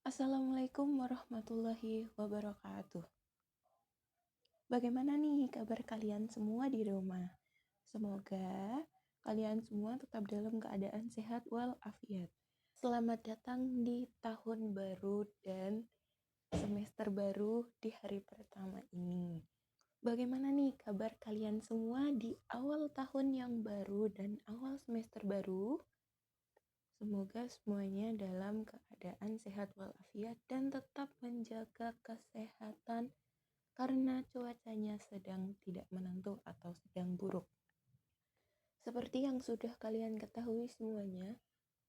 Assalamualaikum warahmatullahi wabarakatuh. Bagaimana nih kabar kalian semua di rumah? Semoga kalian semua tetap dalam keadaan sehat walafiat. Selamat datang di tahun baru dan semester baru di hari pertama ini. Bagaimana nih kabar kalian semua di awal tahun yang baru dan awal semester baru? Semoga semuanya dalam keadaan sehat walafiat dan tetap menjaga kesehatan karena cuacanya sedang tidak menentu atau sedang buruk. Seperti yang sudah kalian ketahui semuanya,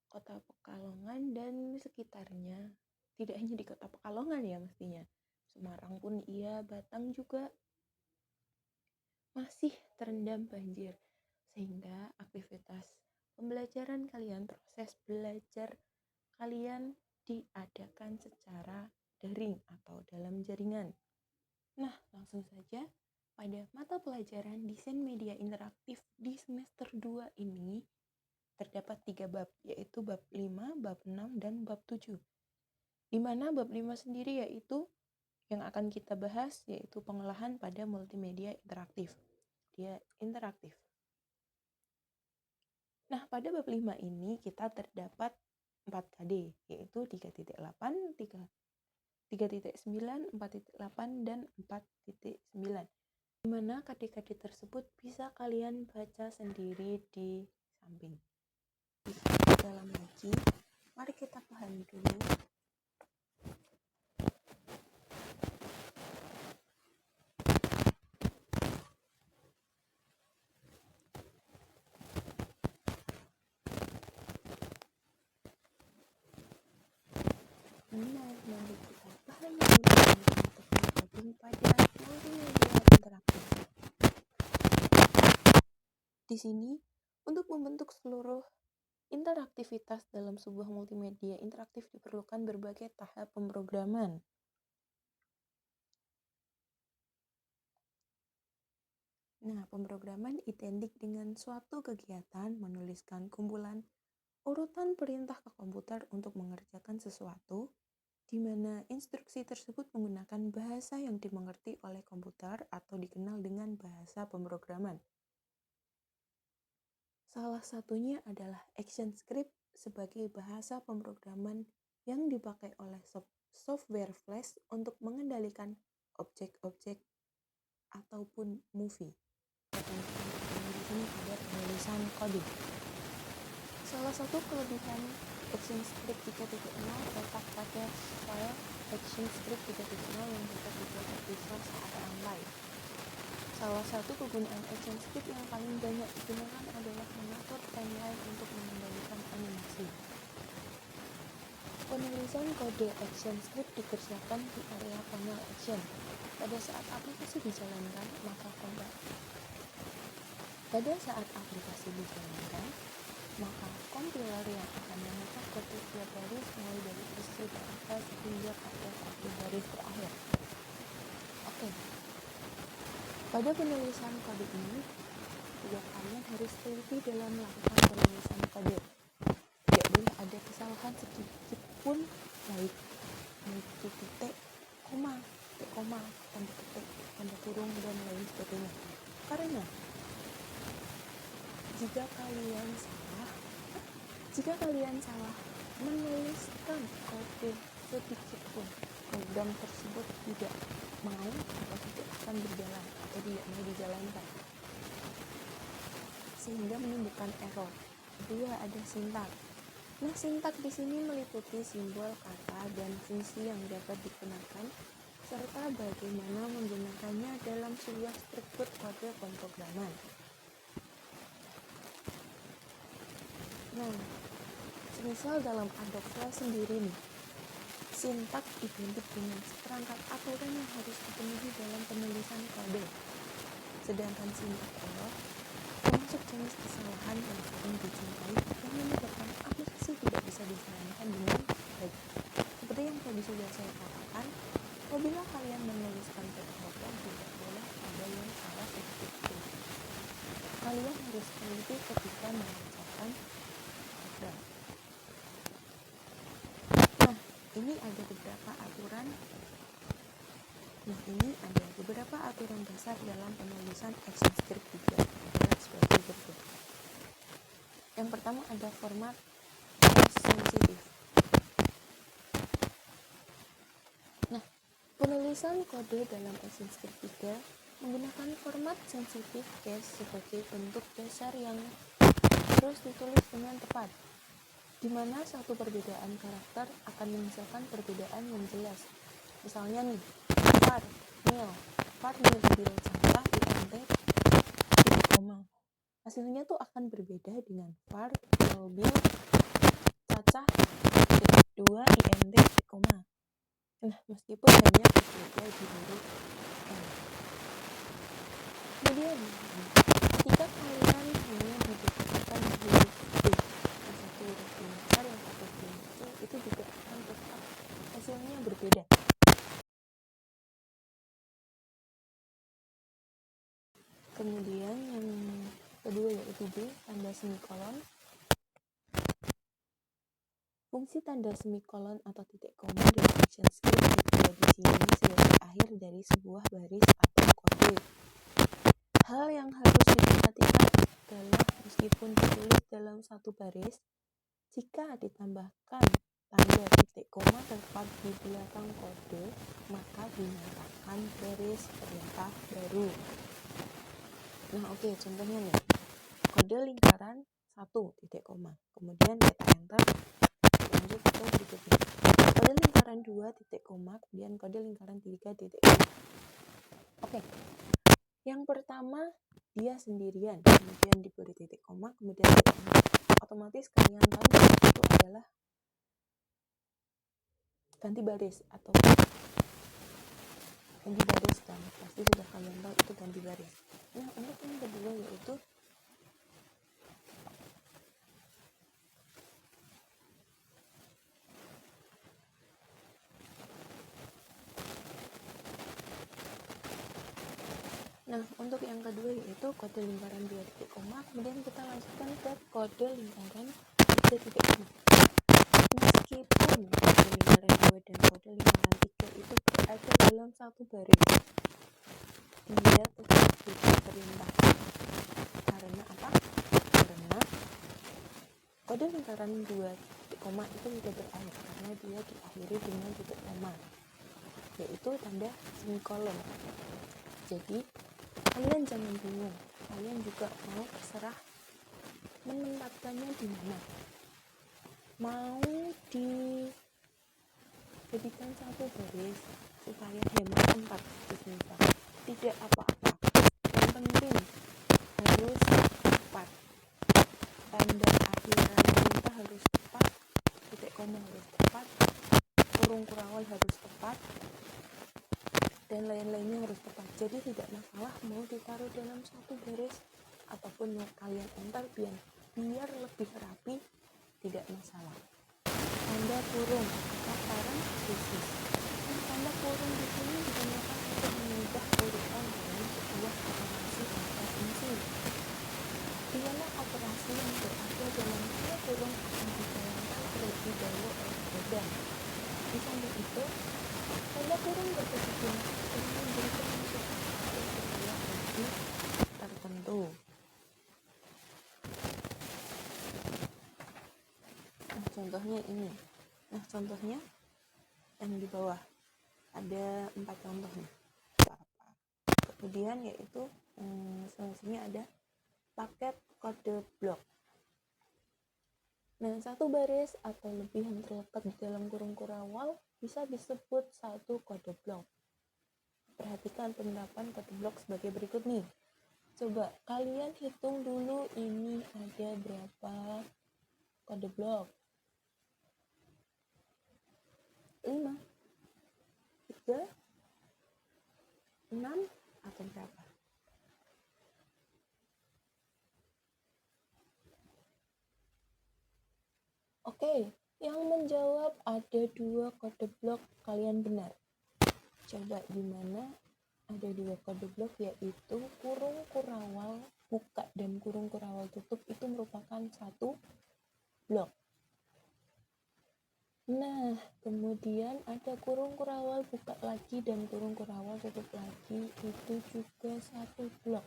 Kota Pekalongan dan sekitarnya, tidak hanya di Kota Pekalongan ya mestinya, Semarang pun iya, Batang juga masih terendam banjir, sehingga aktivitas pembelajaran kalian, proses belajar kalian diadakan secara daring atau dalam jaringan. Nah, langsung saja pada mata pelajaran Desain Media Interaktif di semester 2 ini terdapat 3 bab, yaitu bab 5, bab 6, dan bab 7. Di mana bab 5 sendiri yaitu yang akan kita bahas yaitu pengolahan pada multimedia interaktif. Dia interaktif. Nah, pada bab 5 ini kita terdapat 4 KD, yaitu 3.8, 3.9, 4.8, dan 4.9. Di mana KD-KD tersebut bisa kalian baca sendiri di samping. Bisa dalam lagi, mari kita pahami dulu. Mari kita pahami dulu untuk bergabung pada multimedia interaktif. Di sini, untuk membentuk seluruh interaktivitas dalam sebuah multimedia interaktif diperlukan berbagai tahap pemrograman. Nah, pemrograman identik dengan suatu kegiatan menuliskan kumpulan urutan perintah ke komputer untuk mengerjakan sesuatu, di mana instruksi tersebut menggunakan bahasa yang dimengerti oleh komputer atau dikenal dengan bahasa pemrograman. Salah satunya adalah ActionScript sebagai bahasa pemrograman yang dipakai oleh software Flash untuk mengendalikan objek-objek ataupun movie. Di sini ada penulisan kode. Salah satu kelebihan ActionScript 3.0 terletak pada file ActionScript 3.0 yang dapat dibuat terpisah saat runtime. Salah satu kegunaan ActionScript yang paling banyak digunakan adalah mengatur timeline untuk mengendalikan animasi. Penulisan kode ActionScript dikerjakan di area panel action. Pada saat aplikasi dijalankan, maka kompiler yang akan mengetik kode tiap baris mulai dari isi data hingga pada satu baris terakhir. Oke. Pada penulisan kode ini, juga kalian harus teliti dalam melakukan penulisan kode. Tidak boleh ada kesalahan sedikit pun, baik itu titik, koma, tanda petik, tanda kurung, dan lain sebagainya. Karena jika kalian salah menuliskan kode sedikit pun, program tersebut tidak mau atau tidak akan berjalan atau tidak mau dijalankan, sehingga menimbulkan error. Kedua, ada sintak. Nah, sintak di sini meliputi simbol, kata, dan fungsi yang dapat digunakan serta bagaimana menggunakannya dalam sebuah struktur kode pemrograman. Nah, semisal dalam Adobe Flash sendiri nih, sintak identik dengan seperangkat aturan yang harus dipenuhi dalam penulisan kode. Sedangkan sintak error termasuk jenis kesalahan yang sering dijumpai yang menyebabkan aplikasi tidak bisa dijalankan dengan baik. Seperti yang tadi sudah saya katakan, apabila kalian menuliskan program tidak boleh ada yang salah sedikit pun. Kalian harus teliti ketika mengerjakan program. Nah, ini ada beberapa aturan. Nah, ini ada beberapa aturan dasar dalam penulisan ActionScript 3 adalah sebagai berikut. Yang pertama ada format case sensitive. Nah, penulisan kode dalam ActionScript 3 menggunakan format sensitive case sebagai bentuk dasar yang harus ditulis dengan tepat, di mana satu perbedaan karakter akan menghasilkan perbedaan yang jelas. Misalnya nih, var nil mobil Caca int titik koma. Hasilnya tuh akan berbeda dengan var mobil Caca titik 2 int titik koma. Nah, meskipun hanya berbeda di huruf N. Kemudian, ketika kalian hanya dibutuhkan huruf B, yang satu huruf B besar, yang satu huruf B kecil, itu juga akan tetap hasilnya berbeda. Kemudian yang kedua yaitu B, tanda semikolon. Fungsi tanda semikolon atau titik koma dalam ActionScript dibuat di sini sebagai akhir dari sebuah baris atau kode. Hal yang harus diperhatikan adalah meskipun ditulis dalam satu baris, jika ditambahkan tanda titik koma tepat di belakang kode, maka dinyatakan baris perintah baru. Nah, oke, contohnya nih. Kode lingkaran 1 titik koma. Kemudian kita enter, lanjut ke berikutnya. Kode lingkaran 2 titik koma, kemudian kode lingkaran 3 titik koma. Oke. Yang pertama, dia sendirian, kemudian diberi titik koma, kemudian kita enter. Otomatis kalian tahu itu adalah ganti baris atau ganti baris, dan pasti sudah kalian tahu itu ganti baris. Nah, untuk yang kedua yaitu kode lingkaran 2 titik koma, kemudian kita lanjutkan ke kode lingkaran 3 titik koma. Meskipun kode lingkaran 2 dan kode lingkaran 3 itu berada dalam satu baris, dia tetap tidak perintah. Karena apa? Karena kode lingkaran 2 titik koma itu tidak berakhir, karena dia diakhiri dengan titik koma, yaitu tanda semikolon. Jadi kalian jangan bingung, kalian juga mau terserah menempatkannya di mana. Mau dijadikan satu baris supaya hemat tempat di sini, tidak apa-apa. Yang penting harus tepat, tanda akhiran perintah harus tepat, titik koma harus tepat, kurung kurawal harus tepat, dan lain-lainnya harus tepat. Jadi tidak masalah mau ditaruh dalam satu baris ataupun mau kalian enter biar lebih rapi, tidak masalah. Tanda kurung atau parenthesis. Tanda kurung di sini digunakan untuk mengubah urutan dalam sebuah operasi atau fungsi. Ialah operasi yang berada dalam tanda kurung akan dijalankan terlebih dahulu oleh program. Di samping itu, tanda kurung berfungsi untuk memberikan masukan pada sebuah fungsi tertentu. Contohnya ini. Contohnya yang di bawah ada 4 contoh nih. Kemudian yaitu selanjutnya ada paket kode blok. Satu baris atau lebih yang terletak di dalam kurung kurawal bisa disebut satu kode blok. Perhatikan penerapan kode blok sebagai berikut nih. Coba kalian hitung dulu ini ada berapa kode blok. 5, 3, 6, atau berapa? Oke, yang menjawab ada 2 kode blok, kalian benar. Coba gimana ada 2 kode blok, yaitu kurung kurawal buka dan kurung kurawal tutup itu merupakan satu blok. Nah, kemudian ada kurung kurawal buka lagi dan kurung kurawal tutup lagi, itu juga satu blok.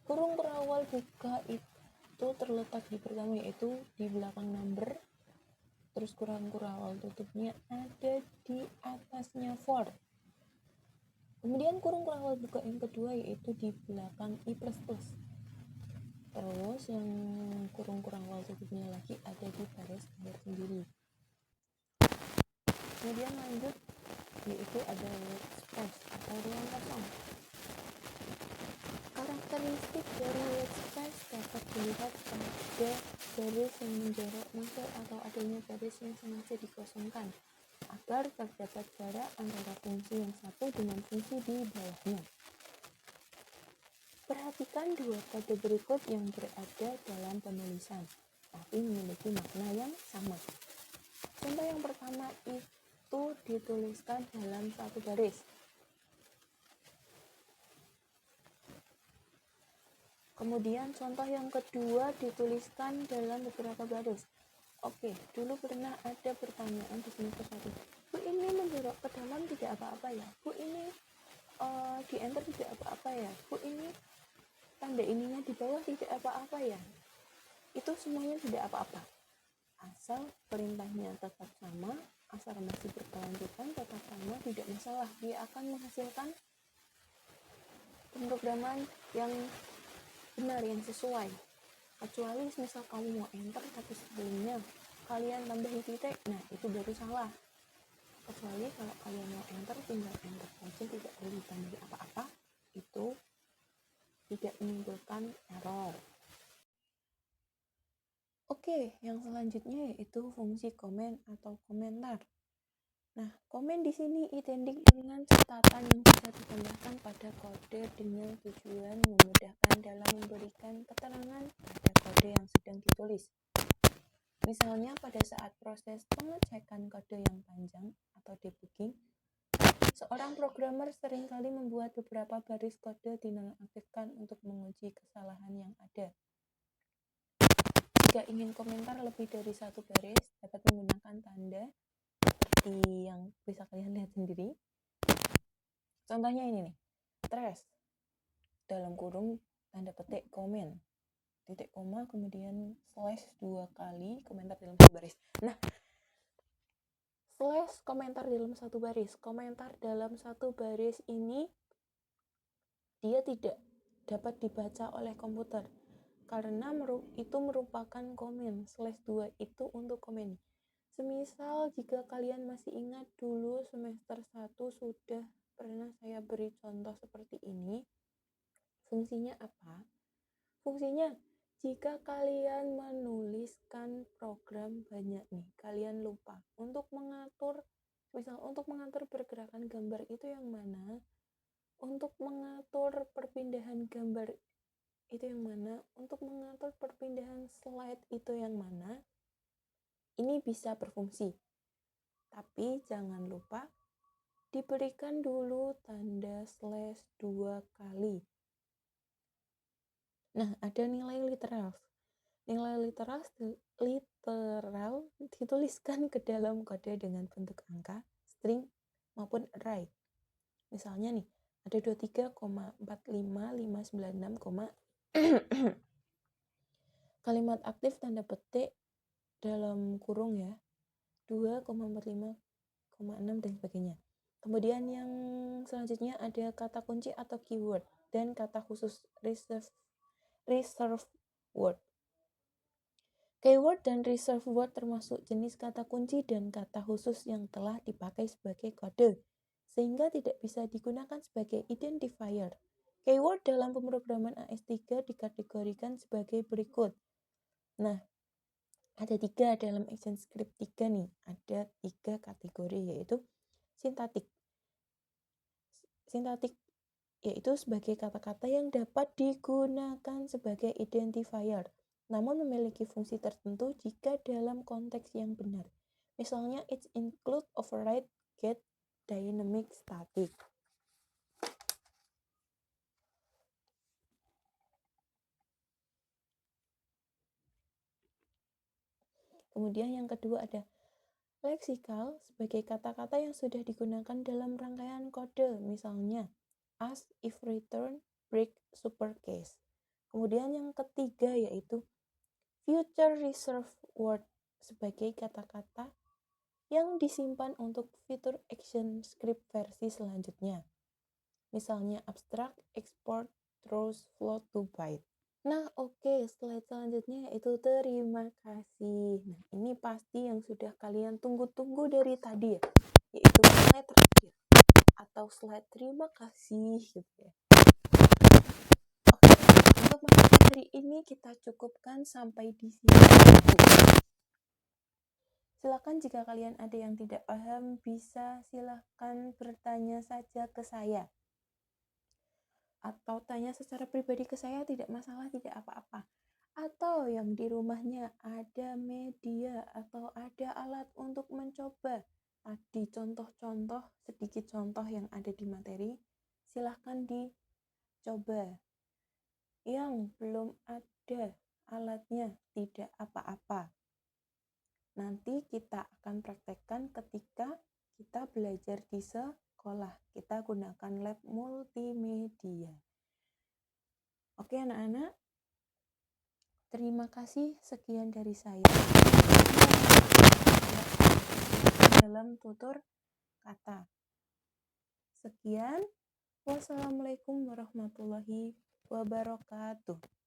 Kurung kurawal buka itu terletak di pertama, yaitu di belakang number, terus kurung kurawal tutupnya ada di atasnya for. Kemudian kurung kurawal buka yang kedua yaitu di belakang i++. Terus yang kurung kurawal tutupnya lagi ada di baris akhir sendiri. Kemudian lanjut yaitu ada workspace atau ruang kosong. Karakteristik dari workspace dapat dilihat pada baris yang menjorok masuk atau adanya baris yang sengaja dikosongkan agar terdapat jarak antara fungsi yang satu dengan fungsi di bawahnya. Perhatikan dua kode berikut yang berada dalam penulisan, tapi memiliki makna yang sama. Contoh yang pertama itu dituliskan dalam satu baris. Kemudian contoh yang kedua dituliskan dalam beberapa baris. Oke, dulu pernah ada pertanyaan di semester 1. Bu, ini menjorok ke dalam tidak apa-apa ya? Bu, ini di enter tidak apa-apa ya? Bu, ini tanda ininya di bawah tidak apa-apa ya? Itu semuanya tidak apa-apa. Asal perintahnya tetap sama, asal masih berkelanjutan tetap sama, tidak masalah. Dia akan menghasilkan pemrograman yang benar, yang sesuai. Kecuali misal kamu mau enter tapi sebelumnya kalian tambahin titik, nah itu baru salah. Kecuali kalau kalian mau enter tinggal enter saja, tidak perlu ditambah apa-apa, itu tidak menimbulkan error. Oke, yang selanjutnya yaitu fungsi komen atau komentar. Nah, komen di sini identik dengan catatan yang bisa ditambahkan pada kode dengan tujuan memudahkan dalam memberikan keterangan pada kode yang sedang ditulis. Misalnya pada saat proses pengecekan kode yang panjang atau debugging, seorang programmer seringkali membuat beberapa baris kode dinonaktifkan untuk menguji kesalahan yang ada. Jika ingin komentar lebih dari satu baris, dapat menggunakan tanda seperti yang bisa kalian lihat sendiri. Contohnya ini nih, trash, dalam kurung tanda petik komen, titik koma, kemudian slash 2 kali, komentar dalam satu baris. Nah, slash komentar dalam satu baris. Komentar dalam satu baris ini dia tidak dapat dibaca oleh komputer karena itu merupakan komen. Slash 2 itu untuk komen. Semisal jika kalian masih ingat dulu semester 1 sudah pernah saya beri contoh seperti ini. Fungsinya apa? Fungsinya jika kalian menuliskan program banyak nih, kalian lupa untuk mengatur, misal untuk mengatur pergerakan gambar itu yang mana, untuk mengatur perpindahan gambar itu yang mana, untuk mengatur perpindahan slide itu yang mana, ini bisa berfungsi. Tapi jangan lupa diberikan dulu tanda slash 2 kali. Nah, ada nilai literal. Nilai literal dituliskan ke dalam kode dengan bentuk angka, string, maupun array. Misalnya nih, ada 23,45596, kalimat aktif tanda petik dalam kurung ya, 2,45,6 dan sebagainya. Kemudian yang selanjutnya ada kata kunci atau keyword dan kata khusus reserve word. Keyword dan reserve word termasuk jenis kata kunci dan kata khusus yang telah dipakai sebagai kode, sehingga tidak bisa digunakan sebagai identifier. Keyword dalam pemrograman AS3 dikategorikan sebagai berikut. Nah, ada 3 dalam ActionScript 3 nih. Ada 3 kategori, yaitu sintaktik. Sintaktik yaitu sebagai kata-kata yang dapat digunakan sebagai identifier, namun memiliki fungsi tertentu jika dalam konteks yang benar. Misalnya, it include override, get, dynamic, static. Kemudian yang kedua ada Leksikal sebagai kata-kata yang sudah digunakan dalam rangkaian kode, misalnya ask, if, return, break, super case. Kemudian yang ketiga yaitu future reserved word sebagai kata-kata yang disimpan untuk fitur action script versi selanjutnya. Misalnya abstract, export, throws, float to byte. Nah, slide selanjutnya yaitu terima kasih. Nah, ini pasti yang sudah kalian tunggu-tunggu dari tadi ya, yaitu slide terakhir atau slide terima kasih gitu ya. Oke, untuk materi hari ini kita cukupkan sampai di sini. Silakan jika kalian ada yang tidak paham, bisa silakan bertanya saja ke saya. Atau tanya secara pribadi ke saya, tidak masalah, tidak apa-apa. Atau yang di rumahnya ada media atau ada alat untuk mencoba. Tadi contoh-contoh, sedikit contoh yang ada di materi, silahkan dicoba. Yang belum ada alatnya, tidak apa-apa. Nanti kita akan praktekkan ketika kita belajar di sekolah. Kita gunakan lab multimedia. Oke anak-anak, terima kasih, sekian dari saya. Dalam tutur kata. Sekian, wassalamualaikum warahmatullahi wabarakatuh.